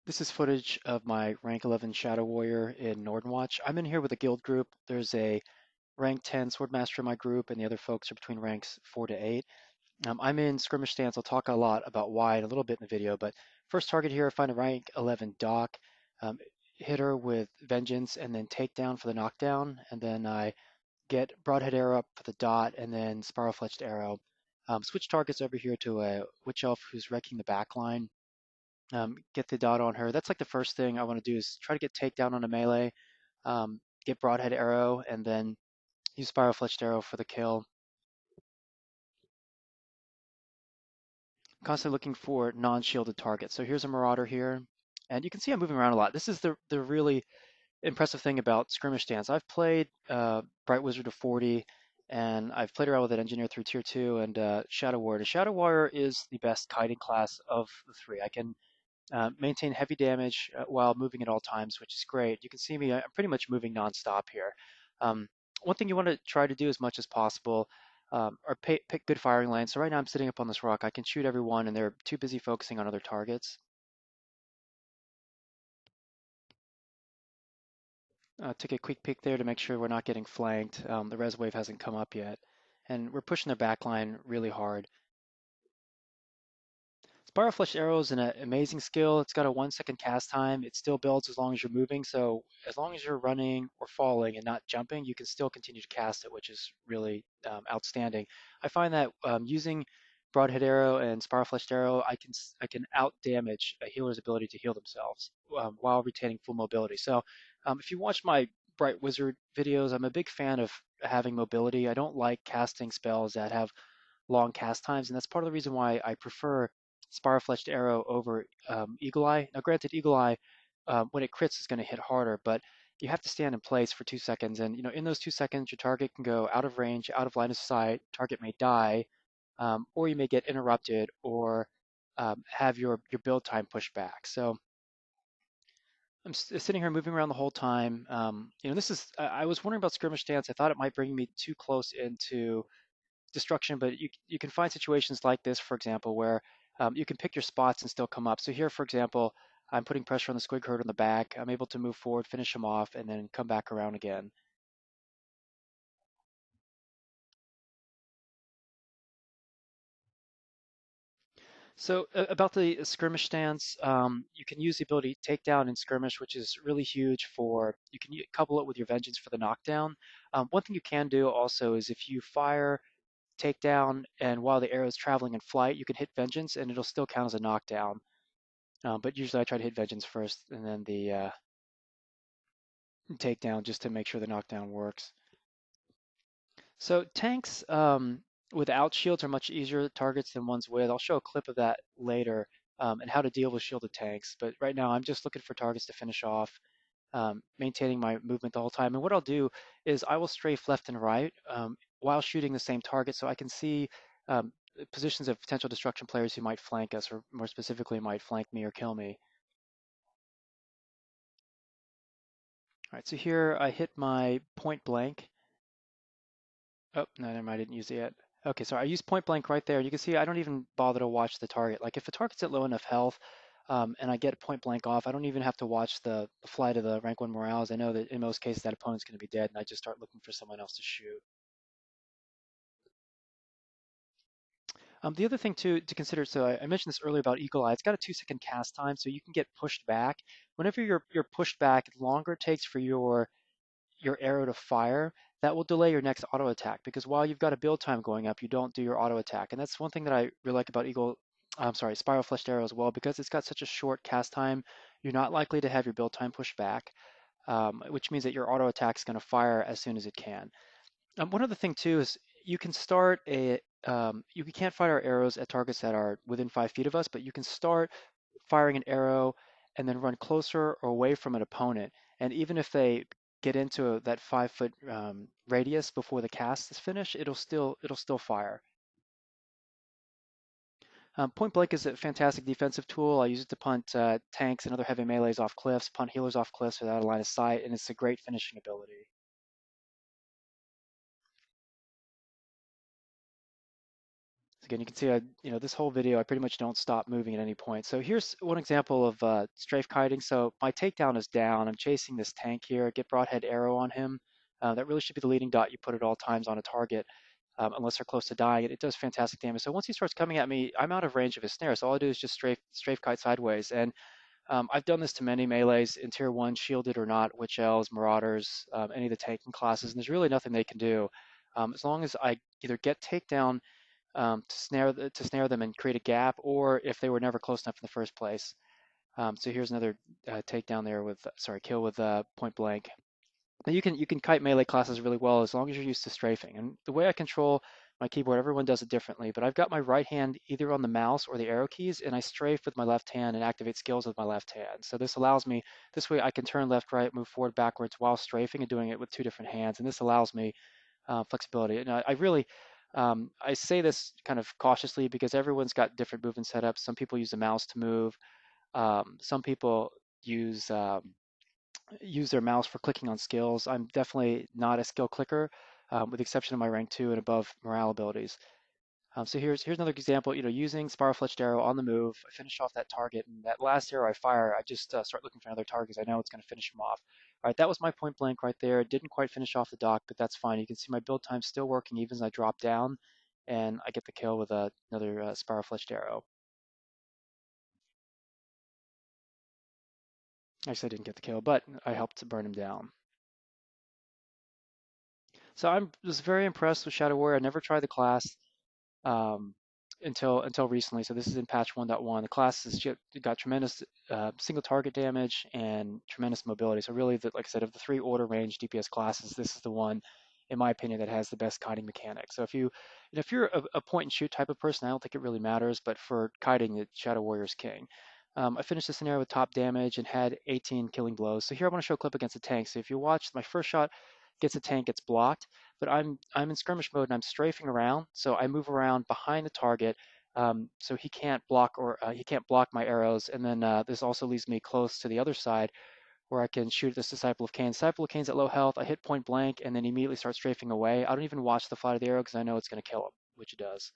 This is footage of my rank 11 Shadow Warrior in Nordenwatch. I'm in here with a guild group. There's a rank 10 Swordmaster in my group, and the other folks are between ranks 4 to 8. I'm in skirmish stance. I'll talk a lot about why in a little bit in the video, but first target here, I find a rank 11 Doc, um, hit her with Vengeance, and then Takedown for the knockdown, and then I get Broadhead Arrow up for the dot, and then Spiral Fletched Arrow. Switch targets over here to a Witch Elf who's wrecking the back line. Get the dot on her. That's like the first thing I want to do is try to get takedown on a melee, get broadhead arrow, and then use spiral fletched arrow for the kill. Constantly looking for non-shielded targets. So here's a marauder here, and you can see I'm moving around a lot. This is the really impressive thing about skirmish stance. I've played Bright Wizard to 40, and I've played around with an engineer through tier 2 and Shadow Warrior. Shadow Warrior is the best kiting class of the three. I can maintain heavy damage while moving at all times, which is great. You can see me, I'm pretty much moving nonstop here. One thing you want to try to do as much as possible are pick good firing lanes. So right now I'm sitting up on this rock. I can shoot everyone and they're too busy focusing on other targets. Took a quick peek there to make sure we're not getting flanked. The res wave hasn't come up yet. And we're pushing their back line really hard. Spiral Flesh Arrow is an amazing skill. It's got a 1 second cast time. It still builds as long as you're moving. So as long as you're running or falling and not jumping, you can still continue to cast it, which is really outstanding. I find that using Broadhead Arrow and Spiral Flesh Arrow, I can out damage a healer's ability to heal themselves while retaining full mobility. So if you watch my Bright Wizard videos, I'm a big fan of having mobility. I don't like casting spells that have long cast times, and that's part of the reason why I prefer Spiral Fletched Arrow over Eagle Eye. Now, granted, Eagle Eye, when it crits, is going to hit harder, but you have to stand in place for 2 seconds, and in those 2 seconds, your target can go out of range, out of line of sight. Target may die, or you may get interrupted, or have your build time pushed back. So I'm sitting here moving around the whole time. This is I was wondering about skirmish stance. I thought it might bring me too close into destruction, but you can find situations like this, for example, where you can pick your spots and still come up. So here, for example, I'm putting pressure on the squig herd on the back. I'm able to move forward, finish him off, and then come back around again. So about the skirmish stance, you can use the ability takedown in skirmish, which is really huge for, you can couple it with your vengeance for the knockdown. One thing you can do also is if you fire takedown and while the arrow is traveling in flight, you can hit vengeance and it'll still count as a knockdown. But usually I try to hit vengeance first and then the takedown just to make sure the knockdown works. So tanks without shields are much easier targets than ones with. I'll show a clip of that later and how to deal with shielded tanks. But right now I'm just looking for targets to finish off, maintaining my movement the whole time. And what I'll do is I will strafe left and right while shooting the same target so I can see positions of potential destruction players who might flank us, or more specifically might flank me or kill me. All right, so here I hit my point blank. Oh, no, never mind, I didn't use it yet. Okay, so I used point blank right there. You can see I don't even bother to watch the target. Like if the target's at low enough health and I get point blank off, I don't even have to watch the flight of the rank 1 morales. I know that in most cases that opponent's going to be dead and I just start looking for someone else to shoot. The other thing to consider, so I mentioned this earlier about Eagle Eye, it's got a 2 second cast time, so you can get pushed back. Whenever you're pushed back, the longer it takes for your arrow to fire, that will delay your next auto attack because while you've got a build time going up, you don't do your auto attack. And that's one thing that I really like about Spiral Fleshed Arrow as well, because it's got such a short cast time, you're not likely to have your build time pushed back, which means that your auto attack is going to fire as soon as it can. One other thing too is you can start you can't fire arrows at targets that are within 5 feet of us, but you can start firing an arrow and then run closer or away from an opponent. And even if they get into that 5 foot radius before the cast is finished, it'll still fire. Point blank is a fantastic defensive tool. I use it to punt tanks and other heavy melees off cliffs, punt healers off cliffs without a line of sight, and it's a great finishing ability. Again, you can see this whole video, I pretty much don't stop moving at any point. So here's one example of strafe kiting. So my takedown is down. I'm chasing this tank here. Get broadhead arrow on him. That really should be the leading dot you put at all times on a target, unless they're close to dying. It does fantastic damage. So once he starts coming at me, I'm out of range of his snare. So all I do is just strafe kite sideways. And I've done this to many melees in Tier 1, shielded or not, witch elves, marauders, any of the tanking classes, and there's really nothing they can do. As long as I either get takedown to snare them and create a gap, or if they were never close enough in the first place. So here's another takedown there with, sorry, kill with point blank. Now you can kite melee classes really well as long as you're used to strafing. And the way I control my keyboard, everyone does it differently, but I've got my right hand either on the mouse or the arrow keys, and I strafe with my left hand and activate skills with my left hand. So this allows me, this way I can turn left, right, move forward, backwards while strafing and doing it with two different hands. And this allows me flexibility. And I really, I say this kind of cautiously because everyone's got different movement setups. Some people use the mouse to move. Some people use use their mouse for clicking on skills. I'm definitely not a skill clicker, with the exception of my rank 2 and above morale abilities. So here's another example. Using spiral fletched arrow on the move, I finish off that target, and that last arrow I fire, I just start looking for another target because I know it's going to finish him off. All right, that was my point blank right there. It didn't quite finish off the dock, but that's fine. You can see my build time still working even as I drop down, and I get the kill with another spiral fletched arrow. Actually, I didn't get the kill, but I helped to burn him down. So I was very impressed with Shadow Warrior. I never tried the class. um, until recently. So this is in patch 1.1. The class has got tremendous single target damage and tremendous mobility. So really, like I said, of the three order range DPS classes, this is the one, in my opinion, that has the best kiting mechanic. So if you're a point and shoot type of person, I don't think it really matters. But for kiting, Shadow Warrior's king. I finished the scenario with top damage and had 18 killing blows. So here I want to show a clip against a tank. So if you watch, my first shot gets a tank, gets blocked, but I'm in skirmish mode and I'm strafing around. So I move around behind the target, so he can't block my arrows. And then this also leaves me close to the other side where I can shoot this Disciple of Cain. Disciple of Cain's at low health. I hit point blank and then immediately start strafing away. I don't even watch the flight of the arrow because I know it's going to kill him, which it does.